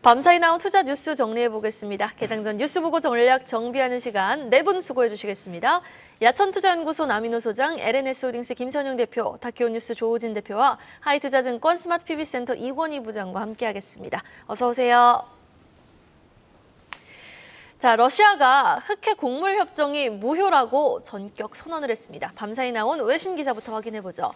밤사이 나온 투자 뉴스 정리해 보겠습니다. 개장 전 뉴스 보고 전략 정비하는 시간 네 분 수고해 주시겠습니다. 야천투자연구소 남인호 소장, LNS홀딩스 김선용 대표, 다키온뉴스 조우진 대표와 하이투자증권 스마트 PB센터 이권희 부장과 함께하겠습니다. 어서 오세요. 자, 러시아가 흑해 곡물 협정이 무효라고 전격 선언을 했습니다. 밤사이 나온 외신 기사부터 확인해 보죠.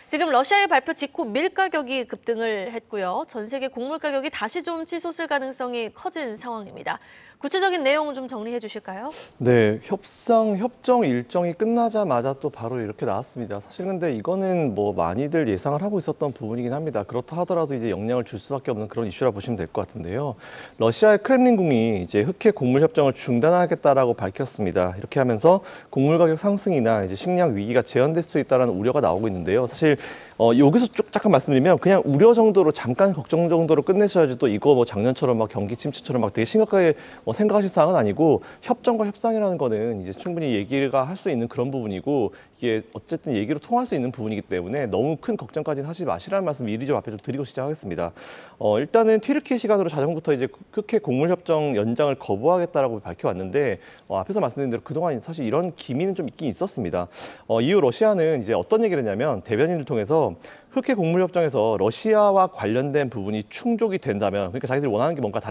지금 러시아의 발표 직후 밀 가격이 급등을 했고요. 전 세계 곡물 가격이 다시 좀 치솟을 가능성이 커진 상황입니다. 구체적인 내용 좀 정리해 주실까요? 네, 협정 일정이 끝나자마자 또 바로 이렇게 나왔습니다. 사실 근데 이거는 뭐 많이들 예상을 하고 있었던 부분이긴 합니다. 그렇다 하더라도 이제 영향을 줄 수밖에 없는 그런 이슈라 보시면 될 것 같은데요. 러시아의 크렘린궁이 이제 흑해 곡물 협정을 중단하겠다라고 밝혔습니다. 이렇게 하면서 곡물 가격 상승이나 이제 식량 위기가 재현될 수 있다는 우려가 나오고 있는데요. 사실 여기서 쭉 잠깐 말씀드리면 그냥 우려 정도로 잠깐 걱정 정도로 끝내셔야지 또 이거 뭐 작년처럼 막 경기 침체처럼 막 되게 심각하게 생각하실 사항은 아니고 협정과 협상이라는 거는 이제 충분히 얘기가 할 수 있는 그런 부분이고 이게 어쨌든 얘기로 통할 수 있는 부분이기 때문에 너무 큰 걱정까지는 하지 마시라는 말씀 미리 좀 앞에 좀 드리고 시작하겠습니다. 일단은 튀르키예 시간으로 자정부터 이제 흑해 곡물 협정 연장을 거부하겠다라고 밝혀왔는데 앞에서 말씀드린 대로 그동안 사실 이런 기미는 좀 있긴 있었습니다. 이후 러시아는 이제 어떤 얘기를 했냐면 대변인을 통해서 흑해 곡물 협정에서 러시아와 관련된 부분이 충족이 된다면, 그러니까 자기들이 원하는 게 뭔가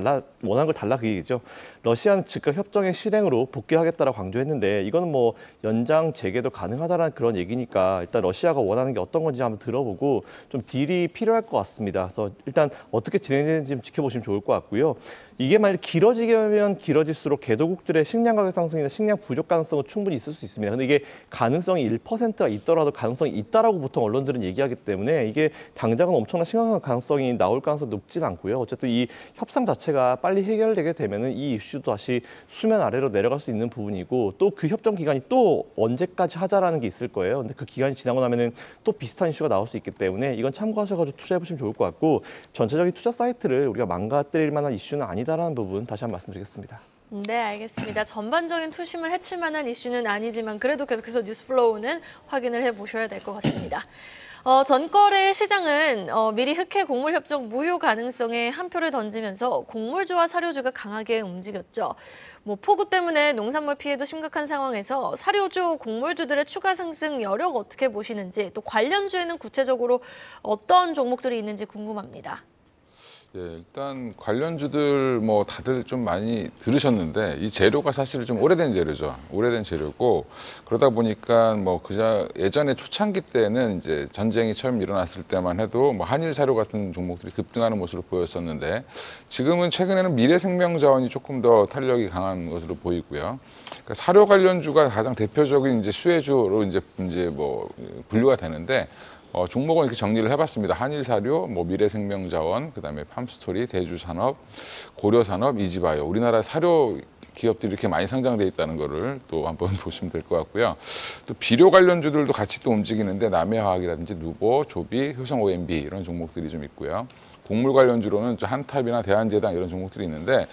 원하는 걸 달라 그 얘기죠. 러시아는 즉각 협정의 실행으로 복귀하겠다라고 강조했는데 이거는 뭐 연장 재개도 가능하다라는 그런 얘기니까 일단 러시아가 원하는 게 어떤 건지 한번 들어보고 좀 딜이 필요할 것 같습니다. 그래서 일단 어떻게 진행되는지 좀 지켜보시면 좋을 것 같고요. 이게 만약 길어지면 길어질수록 개도국들의 식량 가격 상승이나 식량 부족 가능성은 충분히 있을 수 있습니다. 근데 이게 가능성이 1%가 있더라도 가능성이 있다라고 보통 언론들은 얘기하기 때문에 이게 당장은 엄청난 심각한 가능성이 나올 가능성이 높진 않고요. 어쨌든 이 협상 자체가 빨리 해결되게 되면은 이 이슈도 다시 수면 아래로 내려갈 수 있는 부분이고 또 그 협정 기간이 또 언제까지 하자라는 게 있을 거예요. 근데 그 기간이 지나고 나면은 또 비슷한 이슈가 나올 수 있기 때문에 이건 참고하셔가지고 투자해 보시면 좋을 것 같고 전체적인 투자 사이트를 우리가 망가뜨릴 만한 이슈는 아니다라는 부분 다시 한번 말씀드리겠습니다. 네, 알겠습니다. 전반적인 투심을 해칠 만한 이슈는 아니지만 그래도 계속해서 뉴스플로우는 확인을 해보셔야 될 것 같습니다. 전거래 시장은 미리 흑해 곡물 협정 무효 가능성에 한 표를 던지면서 곡물주와 사료주가 강하게 움직였죠. 폭우 때문에 농산물 피해도 심각한 상황에서 사료주, 곡물주들의 추가 상승 여력 어떻게 보시는지 또 관련주에는 구체적으로 어떤 종목들이 있는지 궁금합니다. 예, 일단 관련주들 뭐 다들 좀 많이 들으셨는데 이 재료가 사실 좀 오래된 재료죠. 오래된 재료고 그러다 보니까 뭐 예전에 초창기 때는 이제 전쟁이 처음 일어났을 때만 해도 뭐 한일 사료 같은 종목들이 급등하는 모습을 보였었는데 지금은 최근에는 미래생명자원이 조금 더 탄력이 강한 것으로 보이고요. 그러니까 사료 관련주가 가장 대표적인 이제 수혜주로 이제 뭐 분류가 되는데. 종목은 이렇게 정리를 해봤습니다. 한일사료, 뭐 미래생명자원, 그다음에 팜스토리, 대주산업, 고려산업, 이지바이오. 우리나라 사료 기업들이 이렇게 많이 상장돼 있다는 거를 또 한번 보시면 될 것 같고요. 또 비료 관련주들도 같이 또 움직이는데 남해화학이라든지 누보, 조비, 효성 OMB 이런 종목들이 좀 있고요. 곡물 관련주로는 한탑이나 대한제당 이런 종목들이 있는데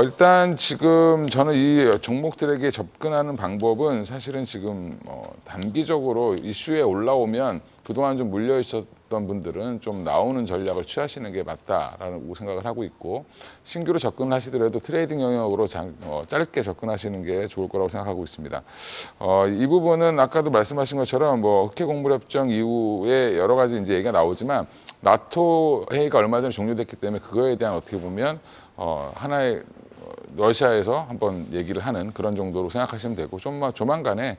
일단 지금 저는 이 종목들에게 접근하는 방법은 사실은 지금 단기적으로 이슈에 올라오면 그동안 좀 물려 있었던 분들은 좀 나오는 전략을 취하시는 게 맞다라고 생각을 하고 있고 신규로 접근하시더라도 트레이딩 영역으로 짧게 접근하시는 게 좋을 거라고 생각하고 있습니다. 이 부분은 아까도 말씀하신 것처럼 뭐 흑해 곡물 협정 이후에 여러 가지 이제 얘기가 나오지만 나토 회의가 얼마 전에 종료됐기 때문에 그거에 대한 어떻게 보면 하나의 러시아에서 한번 얘기를 하는 그런 정도로 생각하시면 되고 조만간에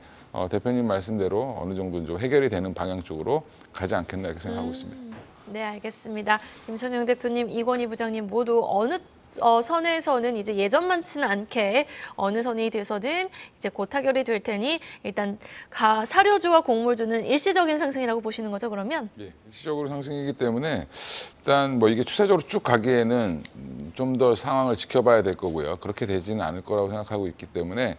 대표님 말씀대로 어느 정도 좀 해결이 되는 방향 쪽으로 가지 않겠나 이렇게 생각하고 있습니다. 네, 알겠습니다. 김선용 대표님, 이권희 부장님 모두 어느 선에서는 이제 예전만치는 않게 어느 선이 돼서든 이제 곧 타결이 될 테니 일단 사료주와 곡물주는 일시적인 상승이라고 보시는 거죠, 그러면? 예, 일시적으로 상승이기 때문에 일단 뭐 이게 추세적으로 쭉 가기에는 좀 더 상황을 지켜봐야 될 거고요. 그렇게 되지는 않을 거라고 생각하고 있기 때문에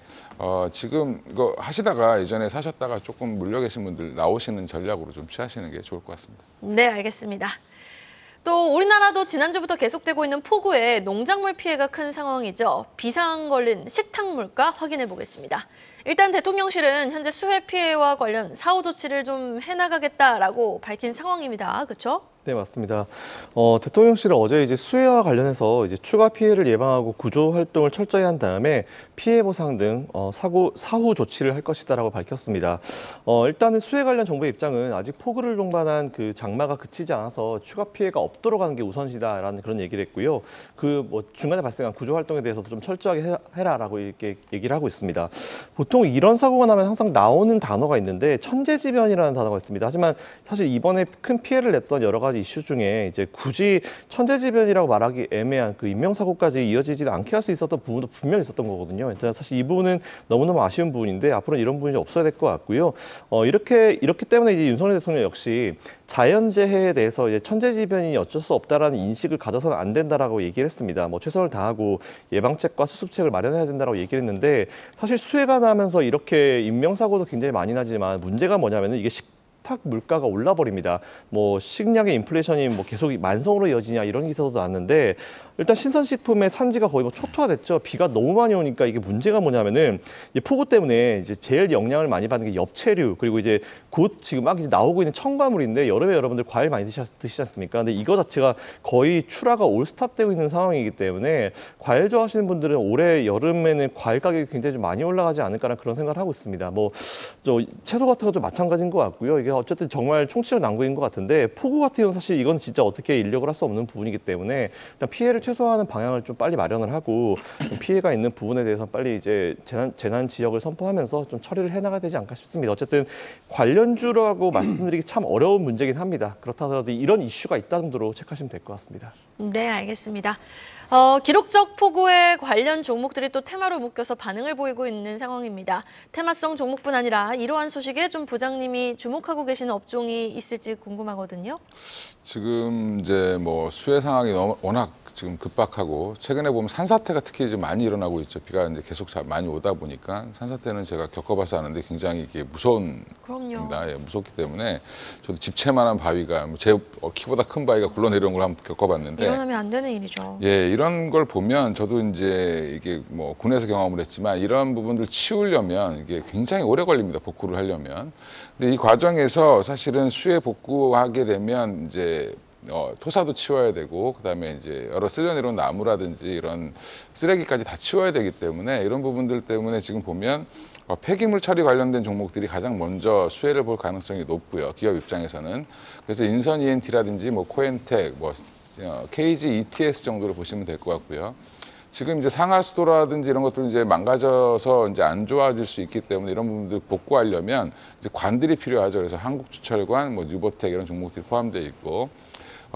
지금 이거 하시다가 예전에 사셨다가 조금 물려 계신 분들 나오시는 전략으로 좀 취하시는 게 좋을 것 같습니다. 네, 알겠습니다. 또 우리나라도 지난주부터 계속되고 있는 폭우에 농작물 피해가 큰 상황이죠. 비상 걸린 식탁 물가 확인해 보겠습니다. 일단 대통령실은 현재 수해 피해와 관련 사후 조치를 좀 해나가겠다라고 밝힌 상황입니다. 그렇죠? 네, 맞습니다. 대통령실은 어제 이제 수해와 관련해서 이제 추가 피해를 예방하고 구조 활동을 철저히 한 다음에 피해 보상 등 사후 조치를 할 것이다라고 밝혔습니다. 일단은 수해 관련 정부의 입장은 아직 폭우를 동반한 그 장마가 그치지 않아서 추가 피해가 없도록 하는 게 우선이다라는 그런 얘기를 했고요. 그 뭐 중간에 발생한 구조 활동에 대해서도 좀 철저하게 해라라고 이렇게 얘기를 하고 있습니다. 보통 이런 사고가 나면 항상 나오는 단어가 있는데 천재지변이라는 단어가 있습니다. 하지만 사실 이번에 큰 피해를 냈던 여러 가지 이슈 중에 이제 굳이 천재지변이라고 말하기 애매한 그 인명사고까지 이어지지 않게 할 수 있었던 부분도 분명히 있었던 거거든요. 일단 사실 이 부분은 너무너무 아쉬운 부분인데 앞으로는 이런 부분이 없어야 될 것 같고요. 이렇기 때문에 이제 윤석열 대통령 역시 자연재해에 대해서 이제 천재지변이 어쩔 수 없다라는 인식을 가져서는 안 된다라고 얘기를 했습니다. 뭐 최선을 다하고 예방책과 수습책을 마련해야 된다라고 얘기를 했는데 사실 수해가 나면서 이렇게 인명사고도 굉장히 많이 나지만 문제가 뭐냐면은 이게 식탁 물가가 올라 버립니다. 뭐 식량의 인플레이션이 뭐 계속 만성으로 이어지냐 이런 기사도 나왔는데 일단 신선식품의 산지가 거의 뭐 초토화됐죠. 비가 너무 많이 오니까 이게 문제가 뭐냐면은 이제 폭우 때문에 이제 제일 영향을 많이 받는 게 엽채류 그리고 이제 곧 지금 막 이제 나오고 있는 첨가물인데 여름에 여러분들 과일 많이 드시지 않습니까? 근데 이거 자체가 거의 출하가 올스탑되고 있는 상황이기 때문에 과일 좋아하시는 분들은 올해 여름에는 과일 가격이 굉장히 좀 많이 올라가지 않을까라는 그런 생각을 하고 있습니다. 뭐 채소 같은 것도 마찬가지인 것 같고요. 이게 어쨌든 정말 총체적 난국인 것 같은데 폭우 같은 경우는 사실 이건 진짜 어떻게 인력을 할 수 없는 부분이기 때문에 일단 피해를 최소화하는 방향을 좀 빨리 마련을 하고 피해가 있는 부분에 대해서 빨리 이제 재난 지역을 선포하면서 좀 처리를 해나가야 되지 않을까 싶습니다. 어쨌든 관련주라고 말씀드리기 참 어려운 문제긴 합니다. 그렇다 하더라도 이런 이슈가 있다는 정도로 체크하시면 될 것 같습니다. 네, 알겠습니다. 기록적 폭우에 관련 종목들이 또 테마로 묶여서 반응을 보이고 있는 상황입니다. 테마성 종목뿐 아니라 이러한 소식에 좀 부장님이 주목하고 계시는 업종이 있을지 궁금하거든요. 지금 이제 뭐 수해 상황이 워낙 지금 급박하고 최근에 보면 산사태가 특히 좀 많이 일어나고 있죠. 비가 이제 계속 많이 오다 보니까 산사태는 제가 겪어봐서 아는데 굉장히 이게 무서운 그럼요. 겁니다. 예, 무섭기 때문에 저도 집채만한 바위가 제 키보다 큰 바위가 굴러내려온 걸 한번 겪어봤는데 일어나면 안 되는 일이죠. 예, 이런 걸 보면 저도 이제 이게 뭐 군에서 경험을 했지만 이런 부분들 치우려면 이게 굉장히 오래 걸립니다. 복구를 하려면. 근데 이 과정에서 사실은 수해 복구하게 되면 이제 토사도 치워야 되고 그다음에 이제 여러 쓸려 내려온 나무라든지 이런 쓰레기까지 다 치워야 되기 때문에 이런 부분들 때문에 지금 보면 폐기물 처리 관련된 종목들이 가장 먼저 수혜를 볼 가능성이 높고요. 기업 입장에서는. 그래서 인선 ENT라든지 뭐 코엔텍, 뭐 KG ETS 정도로 보시면 될 것 같고요. 지금 이제 상하수도라든지 이런 것들 이제 망가져서 이제 안 좋아질 수 있기 때문에 이런 부분들 복구하려면 이제 관들이 필요하죠. 그래서 한국주철관, 뭐 뉴보텍 이런 종목들이 포함되어 있고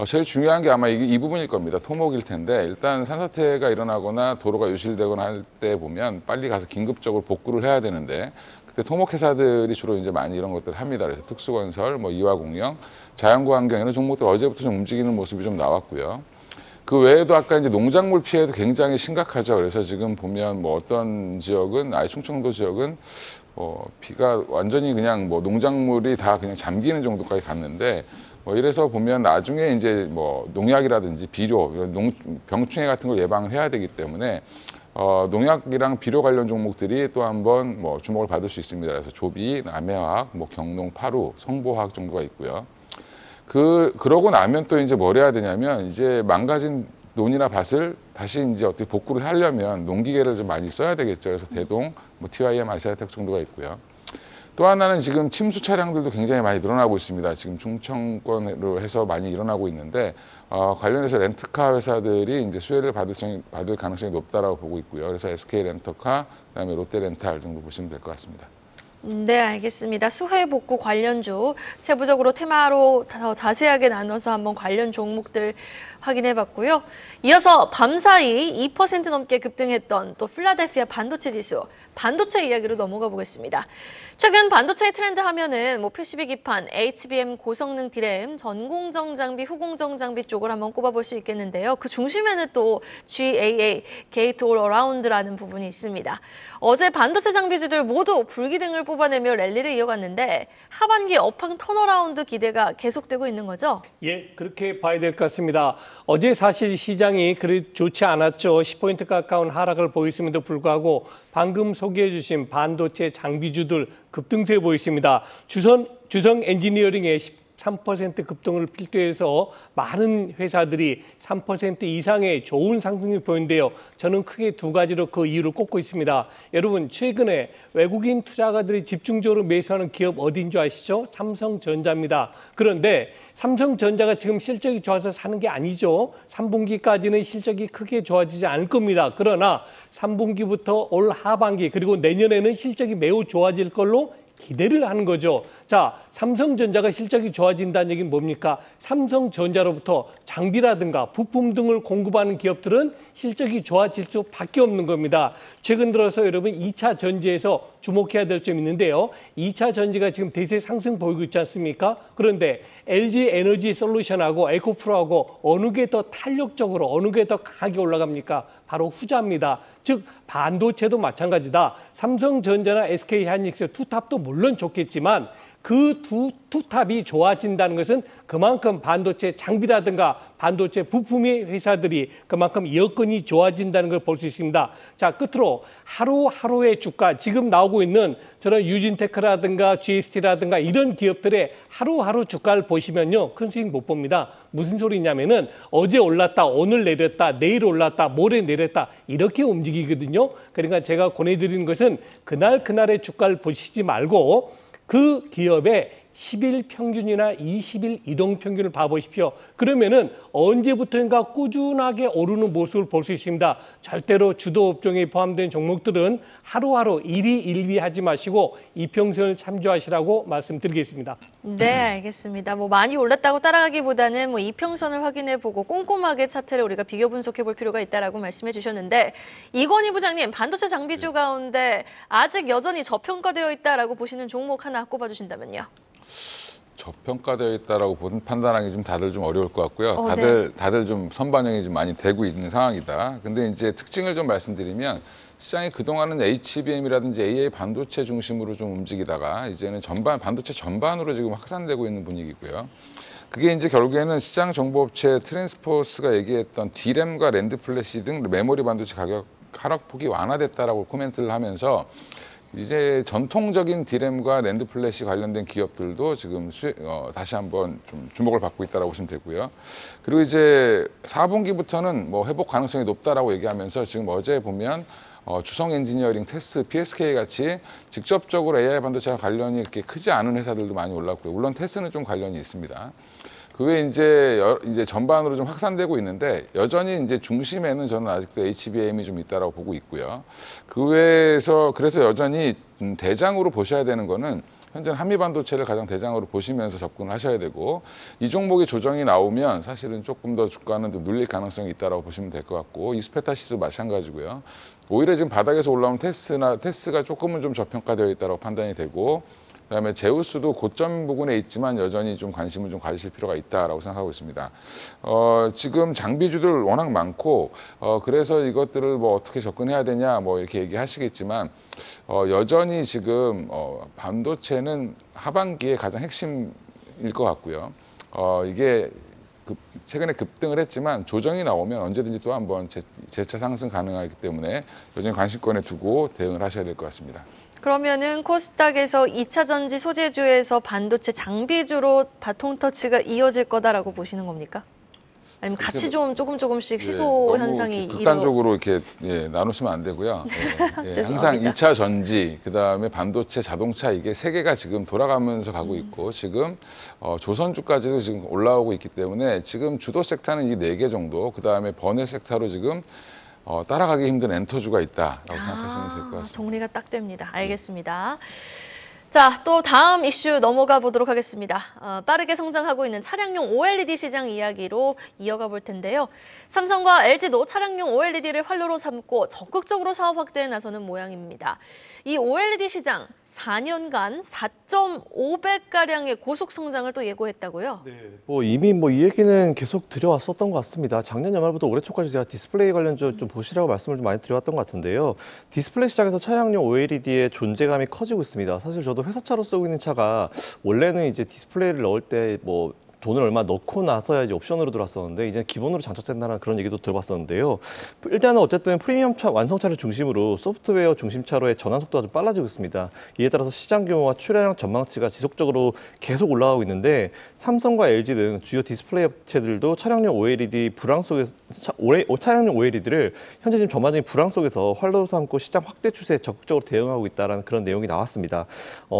제일 중요한 게 아마 이 부분일 겁니다. 토목일 텐데 일단 산사태가 일어나거나 도로가 유실되거나 할 때 보면 빨리 가서 긴급적으로 복구를 해야 되는데 그때 토목회사들이 주로 이제 많이 이런 것들을 합니다. 그래서 특수건설, 뭐 이화공영, 자연구환경 이런 종목들 어제부터 좀 움직이는 모습이 좀 나왔고요. 그 외에도 아까 이제 농작물 피해도 굉장히 심각하죠. 그래서 지금 보면 뭐 어떤 지역은 아예 충청도 지역은 비가 완전히 그냥 뭐 농작물이 다 그냥 잠기는 정도까지 갔는데 뭐 이래서 보면 나중에 이제 뭐 농약이라든지 비료, 병충해 같은 걸 예방을 해야 되기 때문에 농약이랑 비료 관련 종목들이 또 한번 뭐 주목을 받을 수 있습니다. 그래서 조비, 남해화학, 뭐 경농, 파루, 성보화학 정도가 있고요. 그러고 나면 또 이제 뭘 해야 되냐면 이제 망가진 논이나 밭을 다시 이제 어떻게 복구를 하려면 농기계를 좀 많이 써야 되겠죠. 그래서 대동, 뭐 TYM, 아시아텍 정도가 있고요. 또 하나는 지금 침수 차량들도 굉장히 많이 늘어나고 있습니다. 지금 중청권으로 해서 많이 일어나고 있는데 관련해서 렌트카 회사들이 이제 수혜를 받을 가능성이 높다라고 보고 있고요. 그래서 SK 렌터카, 그다음에 롯데 렌탈 정도 보시면 될 것 같습니다. 네, 알겠습니다. 수해 복구 관련주 세부적으로 테마로 더 자세하게 나눠서 한번 관련 종목들 확인해봤고요. 이어서 밤사이 2% 넘게 급등했던 또 필라델피아 반도체 지수, 반도체 이야기로 넘어가 보겠습니다. 최근 반도체 트렌드 하면은 뭐 PCB 기판, HBM 고성능 디램, 전공정 장비, 후공정 장비 쪽을 한번 꼽아볼 수 있겠는데요. 그 중심에는 또 GAA, 게이트 올 어라운드라는 부분이 있습니다. 어제 반도체 장비주들 모두 불기등을 뽑아내며 랠리를 이어갔는데 하반기 업황 턴어라운드 기대가 계속되고 있는 거죠? 예, 그렇게 봐야 될 것 같습니다. 어제 사실 시장이 그리 좋지 않았죠. 10포인트 가까운 하락을 보였음에도 불구하고 방금 소개해 주신 반도체 장비주들 급등세 보였습니다. 주성 엔지니어링의 13% 급등을 필두해서 많은 회사들이 3% 이상의 좋은 상승률을 보이는데요. 저는 크게 두 가지로 그 이유를 꼽고 있습니다. 여러분, 최근에 외국인 투자가들이 집중적으로 매수하는 기업 어디인 줄 아시죠? 삼성전자입니다. 그런데 삼성전자가 지금 실적이 좋아서 사는 게 아니죠. 3분기까지는 실적이 크게 좋아지지 않을 겁니다. 그러나 3분기부터 올 하반기 그리고 내년에는 실적이 매우 좋아질 걸로 기대를 하는 거죠. 자, 삼성전자가 실적이 좋아진다는 얘기는 뭡니까? 삼성전자로부터 장비라든가 부품 등을 공급하는 기업들은 실적이 좋아질 수밖에 없는 겁니다. 최근 들어서 여러분 2차 전지에서 주목해야 될 점이 있는데요. 2차 전지가 지금 대세 상승 보이고 있지 않습니까? 그런데 LG 에너지 솔루션하고 에코프로하고 어느 게 더 탄력적으로 어느 게 더 강하게 올라갑니까? 바로 후자입니다. 즉 반도체도 마찬가지다. 삼성전자나 SK하이닉스 투탑도 물론 좋겠지만 그 투탑이 좋아진다는 것은 그만큼 반도체 장비라든가 반도체 부품의 회사들이 그만큼 여건이 좋아진다는 걸 볼 수 있습니다. 자, 끝으로 하루하루의 주가, 지금 나오고 있는 저런 유진테크라든가 GST라든가 이런 기업들의 하루하루 주가를 보시면요. 큰 수익 못 봅니다. 무슨 소리냐면은 어제 올랐다, 오늘 내렸다, 내일 올랐다, 모레 내렸다 이렇게 움직이거든요. 그러니까 제가 권해드리는 것은 그날의 주가를 보시지 말고 그 기업의 10일 평균이나 20일 이동 평균을 봐보십시오. 그러면은 언제부터인가 꾸준하게 오르는 모습을 볼 수 있습니다. 절대로 주도 업종에 포함된 종목들은 하루하루 일희일비하지 마시고 이평선을 참조하시라고 말씀드리겠습니다. 네, 알겠습니다. 뭐 많이 올랐다고 따라가기보다는 뭐 이평선을 확인해보고 꼼꼼하게 차트를 우리가 비교 분석해볼 필요가 있다라고 말씀해 주셨는데 이건희 부장님, 반도체 장비주 가운데 아직 여전히 저평가되어 있다라고 보시는 종목 하나 꼽아주신다면요. 저평가되어 있다라고 판단하기 좀 다들 좀 어려울 것 같고요. 네. 다들 좀 선반영이 좀 많이 되고 있는 상황이다. 근데 이제 특징을 좀 말씀드리면 시장이 그동안은 HBM이라든지 AI 반도체 중심으로 좀 움직이다가 이제는 반도체 전반으로 지금 확산되고 있는 분위기고요. 그게 이제 결국에는 시장 정보업체 트랜스포스가 얘기했던 D램과 랜드 플래시 등 메모리 반도체 가격 하락폭이 완화됐다라고 코멘트를 하면서 이제 전통적인 D램과 랜드 플래시 관련된 기업들도 지금 다시 한번 좀 주목을 받고 있다라고 보시면 되고요. 그리고 이제 4분기부터는 뭐 회복 가능성이 높다라고 얘기하면서 지금 어제 보면 주성 엔지니어링, 테스, PSK 같이 직접적으로 AI 반도체와 관련이 이렇게 크지 않은 회사들도 많이 올랐고요. 물론 테스는 좀 관련이 있습니다. 그 외에 이제 전반으로 좀 확산되고 있는데 여전히 이제 중심에는 저는 아직도 HBM이 좀 있다라고 보고 있고요. 그 외에서 그래서 여전히 대장으로 보셔야 되는 거는 현재 한미 반도체를 가장 대장으로 보시면서 접근을 하셔야 되고 이 종목의 조정이 나오면 사실은 조금 더 주가는 좀 눌릴 가능성이 있다라고 보시면 될 것 같고 이스페타시도 마찬가지고요. 오히려 지금 바닥에서 올라온 테스가 조금은 좀 저평가되어 있다라고 판단이 되고 그다음에 제우스도 고점 부근에 있지만 여전히 좀 관심을 좀 가지실 필요가 있다라고 생각하고 있습니다. 지금 장비주들 워낙 많고 그래서 이것들을 뭐 어떻게 접근해야 되냐 뭐 이렇게 얘기하시겠지만 여전히 지금 반도체는 하반기에 가장 핵심일 것 같고요. 이게 최근에 급등을 했지만 조정이 나오면 언제든지 또 한번 재차 상승 가능하기 때문에 여전히 관심권에 두고 대응을 하셔야 될 것 같습니다. 그러면은 코스닥에서 2차 전지 소재주에서 반도체 장비주로 바통 터치가 이어질 거다라고 보시는 겁니까? 아니면 같이 좀 조금씩 시소 현상이 극단적으로 이렇게 나누시면 안 되고요. 항상 2차 전지, 그다음에 반도체, 자동차 이게 세 개가 지금 돌아가면서 가고 있고 지금 조선주까지도 지금 올라오고 있기 때문에 지금 주도 섹터는 이 4개 정도, 그다음에 번외 섹터로 지금 따라가기 힘든 엔터주가 있다라고 생각하시면 될 것 같습니다. 정리가 딱 됩니다. 알겠습니다. 자, 또 다음 이슈 넘어가 보도록 하겠습니다. 빠르게 성장하고 있는 차량용 OLED 시장 이야기로 이어가 볼 텐데요. 삼성과 LG도 차량용 OLED를 활로로 삼고 적극적으로 사업 확대에 나서는 모양입니다. 이 OLED 시장 4년간 4.5배가량의 고속 성장을 또 예고했다고요? 네, 이미 이 얘기는 계속 드려왔었던 것 같습니다. 작년 연말부터 올해 초까지 제가 디스플레이 관련주 좀 보시라고 말씀을 좀 많이 드려왔던 것 같은데요. 디스플레이 시장에서 차량용 OLED의 존재감이 커지고 있습니다. 사실 저도 회사차로 쓰고 있는 차가 원래는 이제 디스플레이를 넣을 때 돈을 얼마 넣고 나서야 이제 옵션으로 들어왔었는데 이제 기본으로 장착된다는 그런 얘기도 들어봤었는데요. 일단은 어쨌든 프리미엄 차 완성차를 중심으로 소프트웨어 중심차로의 전환 속도가 좀 빨라지고 있습니다. 이에 따라서 시장 규모와 출하량 전망치가 지속적으로 계속 올라가고 있는데 삼성과 LG 등 주요 디스플레이 업체들도 차량용 OLED 불황 속에서 차량용 OLED를 현재 지금 전반적인 불황 속에서 활로로 삼고 시장 확대 추세에 적극적으로 대응하고 있다는 그런 내용이 나왔습니다.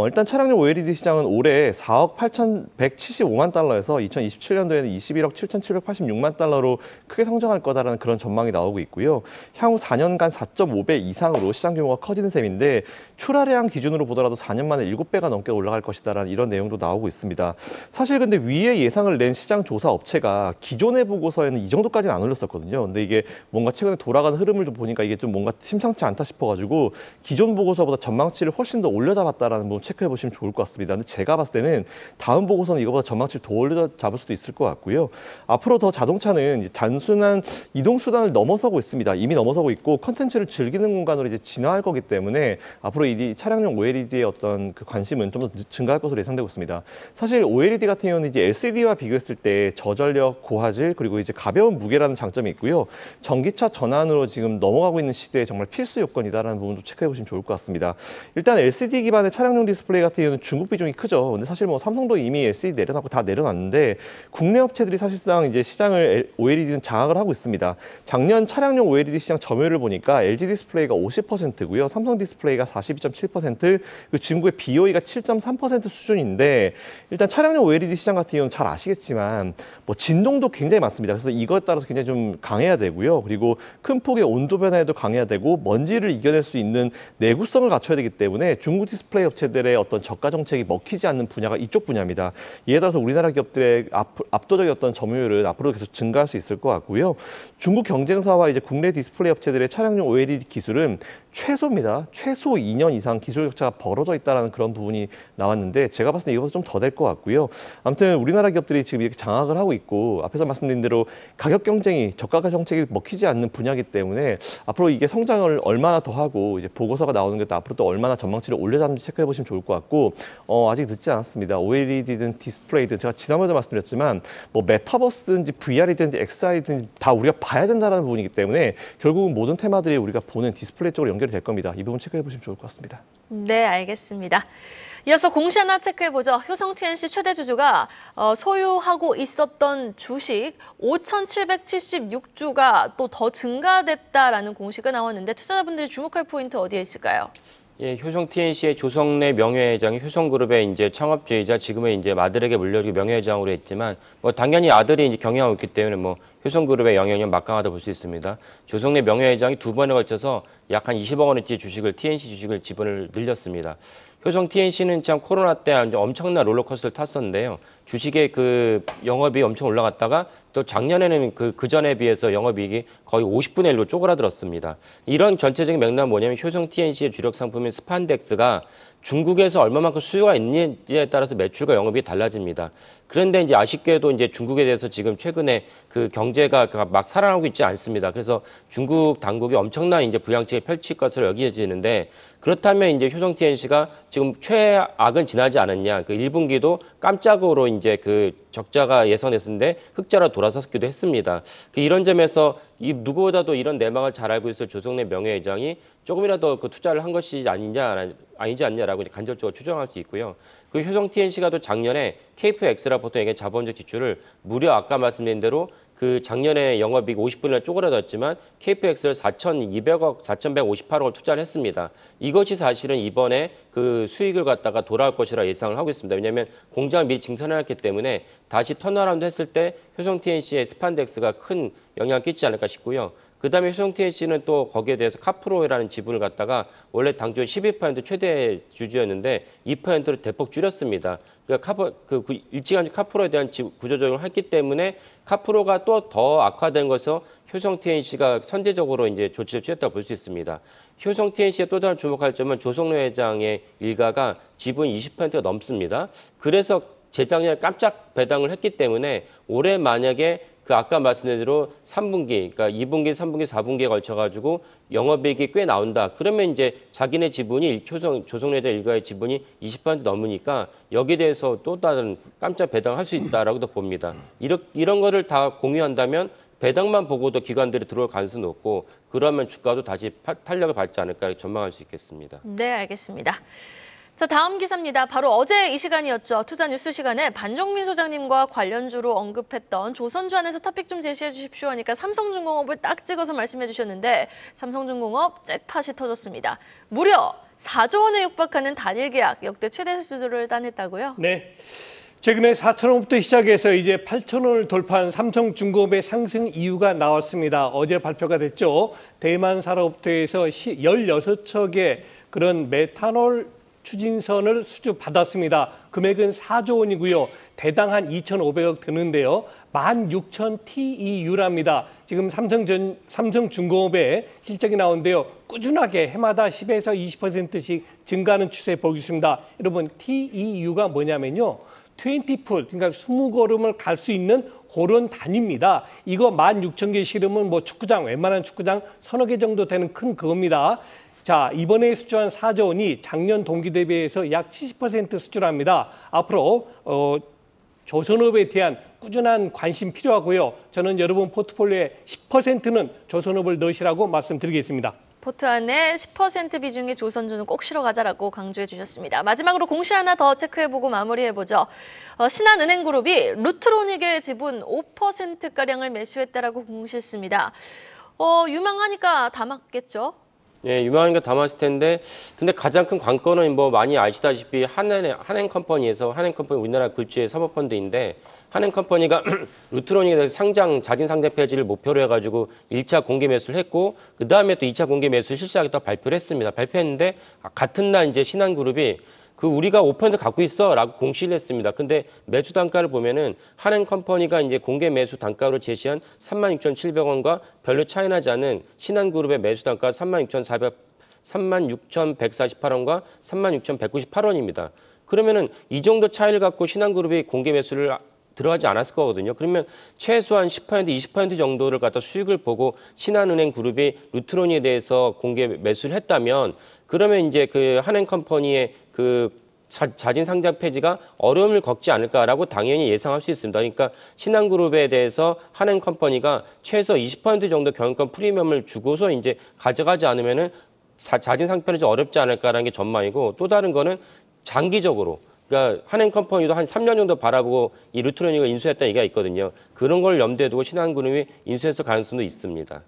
일단 차량용 OLED 시장은 올해 4억 8,175만 달러에서 2027년도에는 21억 7,786만 달러로 크게 성장할 거다라는 그런 전망이 나오고 있고요. 향후 4년간 4.5배 이상으로 시장 규모가 커지는 셈인데 출하량 기준으로 보더라도 4년 만에 7배가 넘게 올라갈 것이다라는 이런 내용도 나오고 있습니다. 사실 근데 위에 예상을 낸 시장 조사 업체가 기존의 보고서에는 이 정도까지는 안 올렸었거든요. 근데 이게 뭔가 최근에 돌아가는 흐름을 좀 보니까 이게 좀 뭔가 심상치 않다 싶어가지고 기존 보고서보다 전망치를 훨씬 더 올려잡았다라는 부분 체크해 보시면 좋을 것 같습니다. 근데 제가 봤을 때는 다음 보고서는 이거보다 전망치를 더 올려잡을 수도 있을 것 같고요. 앞으로 더 자동차는 이제 단순한 이동 수단을 넘어서고 있습니다. 이미 넘어서고 있고 컨텐츠를 즐기는 공간으로 이제 진화할 거기 때문에 앞으로 이 차량용 OLED의 어떤 그 관심은 좀 더 증가할 것으로 예상되고 있습니다. 사실 OLED 같은 경우는 이제 LCD와 비교했을 때 저전력, 고화질 그리고 이제 가벼운 무게라는 장점이 있고요. 전기차 전환으로 지금 넘어가고 있는 시대에 정말 필수 요건이다라는 부분도 체크해 보시면 좋을 것 같습니다. 일단 LCD 기반의 차량용 디스플레이 같은 경우는 중국 비중이 크죠. 근데 사실 뭐 삼성도 이미 LCD 내려놨고 다 내려놨는데 국내 업체들이 사실상 이제 시장을 OLED는 장악을 하고 있습니다. 작년 차량용 OLED 시장 점유율을 보니까 LG 디스플레이가 50%고요. 삼성 디스플레이가 42.7%, 그리고 중국의 BOE가 7.3% 수준인데 일단 차량용 OLED 시장 같은 경우는 잘 아시겠지만 뭐 진동도 굉장히 많습니다. 그래서 이거에 따라서 굉장히 좀 강해야 되고요. 그리고 큰 폭의 온도 변화에도 강해야 되고 먼지를 이겨낼 수 있는 내구성을 갖춰야 되기 때문에 중국 디스플레이 업체들의 어떤 저가 정책이 먹히지 않는 분야가 이쪽 분야입니다. 이에 따라서 우리나라 기업들의 압도적인 어떤 점유율은 앞으로 계속 증가할 수 있을 것 같고요. 중국 경쟁사와 이제 국내 디스플레이 업체들의 차량용 OLED 기술은 최소입니다. 최소 2년 이상 기술 격차가 벌어져 있다는 그런 부분이 나왔는데 제가 봤을 때 이것도 좀 더 될 것 같고요. 아무튼 우리나라 기업들이 지금 이렇게 장악을 하고 있고 앞에서 말씀드린 대로 가격 경쟁이 저가가 정책이 먹히지 않는 분야이기 때문에 앞으로 이게 성장을 얼마나 더 하고 이제 보고서가 나오는 것도 앞으로 또 얼마나 전망치를 올려잡는지 체크해 보시면 좋을 것 같고 아직 늦지 않았습니다. OLED든 디스플레이든 제가 지난번에도 말씀드렸지만 뭐 메타버스든지 VR이든지 XR이든지 다 우리가 봐야 된다는 부분이기 때문에 결국은 모든 테마들이 우리가 보는 디스플레이 쪽으로 연결이 될 겁니다. 이 부분 체크해 보시면 좋을 것 같습니다. 네, 알겠습니다. 이어서 공시 하나 체크해보죠. 효성 TNC 최대 주주가 소유하고 있었던 주식 5,776주가 또 더 증가됐다라는 공시가 나왔는데 투자자분들이 주목할 포인트 어디에 있을까요? 예, 효성 TNC의 조성래 명예회장이 효성그룹의 이제 창업주이자 지금의 이제 아들에게 물려주고 명예회장으로 했지만 뭐 당연히 아들이 이제 경영하고 있기 때문에 뭐 효성그룹의 영향력은 막강하다 볼 수 있습니다. 조성래 명예회장이 두 번에 걸쳐서 약 한 20억 원어치 주식을 TNC 주식을 지분을 늘렸습니다. 효성 TNC는 참 코로나 때 엄청난 롤러코스터를 탔었는데요. 주식의 그 영업이 엄청 올라갔다가 또 작년에는 그 전에 비해서 영업이익이 거의 50분의 1로 쪼그라들었습니다. 이런 전체적인 맥락은 뭐냐면 효성 TNC의 주력 상품인 스판덱스가 중국에서 얼마만큼 수요가 있는지에 따라서 매출과 영업이 달라집니다. 그런데 이제 아쉽게도 이제 중국에 대해서 지금 최근에 그 경제가 막 살아나고 있지 않습니다. 그래서 중국 당국이 엄청난 이제 부양책을 펼칠 것으로 여겨지는데 그렇다면 이제 효성 TNC가 지금 최악은 지나지 않았냐. 그 1분기도 깜짝으로 이제 그 적자가 예상됐었는데 흑자로 돌아섰기도 했습니다. 이런 점에서 누구보다도 이런 내막을 잘 알고 있을 조성래 명예회장이 조금이라도 그 투자를 한 것이 아니지 않냐라고 이제 간접적으로 추정할 수 있고요. 그 효성 TNC가 또 작년에 KFX라 보통 얘기하는 자본적 지출을 무려 아까 말씀드린 대로 그 작년에 영업이익 50분이나 쪼그라들었지만 KPX를 4,158억을 투자를 했습니다. 이것이 사실은 이번에 그 수익을 갖다가 돌아올 것이라 예상을 하고 있습니다. 왜냐하면 공장을 미리 증산해놨기 때문에 다시 턴어라운드 했을 때 효성 TNC의 스판덱스가 큰 영향을 끼치지 않을까 싶고요. 그 다음에 효성 TNC는 또 거기에 대해서 카프로라는 지분을 갖다가 원래 당초 12% 최대 주주였는데 2%를 대폭 줄였습니다. 그러니까 일찌감치 카프로에 대한 구조조정을 했기 때문에 카프로가 또 더 악화된 것에서 효성 TNC가 선제적으로 이제 조치를 취했다고 볼 수 있습니다. 효성 TNC의 또 다른 주목할 점은 조성래 회장의 일가가 지분 20%가 넘습니다. 그래서 재작년에 깜짝 배당을 했기 때문에 올해 만약에 그 아까 말씀드린 대로 3분기, 그러니까 2분기, 3분기, 4분기에 걸쳐가지고 영업이익이 꽤 나온다. 그러면 이제 자기네 지분이 조선내자 일가의 지분이 20% 넘으니까 여기에 대해서 또 다른 깜짝 배당을 할 수 있다라고도 봅니다. 이런 거를 다 공유한다면 배당만 보고도 기관들이 들어올 가능성이 높고 그러면 주가도 다시 탄력을 받지 않을까 전망할 수 있겠습니다. 네, 알겠습니다. 자, 다음 기사입니다. 바로 어제 이 시간이었죠. 투자 뉴스 시간에 반정민 소장님과 관련주로 언급했던 조선주 안에서 토픽 좀 제시해 주십시오 하니까 삼성중공업을 딱 찍어서 말씀해 주셨는데 삼성중공업 잭팟이 터졌습니다. 무려 4조 원에 육박하는 단일 계약, 역대 최대 수주를 따냈다고요? 네. 최근에 4,000원부터 시작해서 이제 8,000원을 돌파한 삼성중공업의 상승 이유가 나왔습니다. 어제 발표가 됐죠. 대만산업부에서 16척의 그런 메탄올 추진선을 수주받았습니다. 금액은 4조 원이고요. 대당 한 2,500억 드는데요. 16,000 TEU랍니다. 지금 삼성중공업의 실적이 나오는데요. 꾸준하게 해마다 10에서 20%씩 증가하는 추세 보이고 있습니다. 여러분, TEU가 뭐냐면요. 20풋, 그러니까 20걸음을 갈 수 있는 그런 단위입니다. 이거 16,000개 실으면 뭐 축구장, 웬만한 축구장 서너 개 정도 되는 큰 그겁니다. 자, 이번에 수주한 4조 원이 작년 동기 대비해서 약 70% 수주합니다. 앞으로 조선업에 대한 꾸준한 관심 필요하고요. 저는 여러분 포트폴리오의 10%는 조선업을 넣으시라고 말씀드리겠습니다. 포트 안에 10% 비중의 조선주는 꼭 실어가자라고 강조해 주셨습니다. 마지막으로 공시 하나 더 체크해보고 마무리해보죠. 신한은행그룹이 루트로닉의 지분 5%가량을 매수했다라고 공시했습니다. 유망하니까 다 맞겠죠? 예, 유명한 게 담았을 텐데, 근데 가장 큰 관건은 뭐 많이 아시다시피 한행컴퍼니에서, 한행컴퍼니 우리나라 굴지의 사모펀드인데, 한행컴퍼니가 루트로닉에 대해서 자진 상장 폐지를 목표로 해가지고 1차 공개 매수를 했고, 그 다음에 또 2차 공개 매수를 실시하겠다고 발표를 했습니다. 발표했는데, 같은 날 이제 신한그룹이 우리가 5% 갖고 있어라고 공시를 했습니다. 근데 매수 단가를 보면은 한행컴퍼니가 이제 공개 매수 단가로 제시한 36,700원과 별로 차이 나지 않은 신한그룹의 매수 단가 36,148원과 36,198원입니다. 그러면은 이 정도 차이를 갖고 신한그룹이 공개 매수를 들어가지 않았을 거거든요. 그러면 최소한 10%, 20% 정도를 갖다 수익을 보고 신한은행 그룹이 루트로닉에 대해서 공개 매수를 했다면 그러면 이제 그 한행컴퍼니의 자진 상장 폐지가 어려움을 겪지 않을까라고 당연히 예상할 수 있습니다. 그러니까 신한그룹에 대해서 한행컴퍼니가 최소 20% 정도 경영권 프리미엄을 주고서 이제 가져가지 않으면은 자진 상장 폐지 어렵지 않을까라는 게 전망이고 또 다른 거는 장기적으로 그러니까 한행컴퍼니도 한 3년 정도 바라보고 이 루트로닉을 인수했다는 얘기가 있거든요. 그런 걸 염두에 두고 신한그룹이 인수했을 가능성도 있습니다.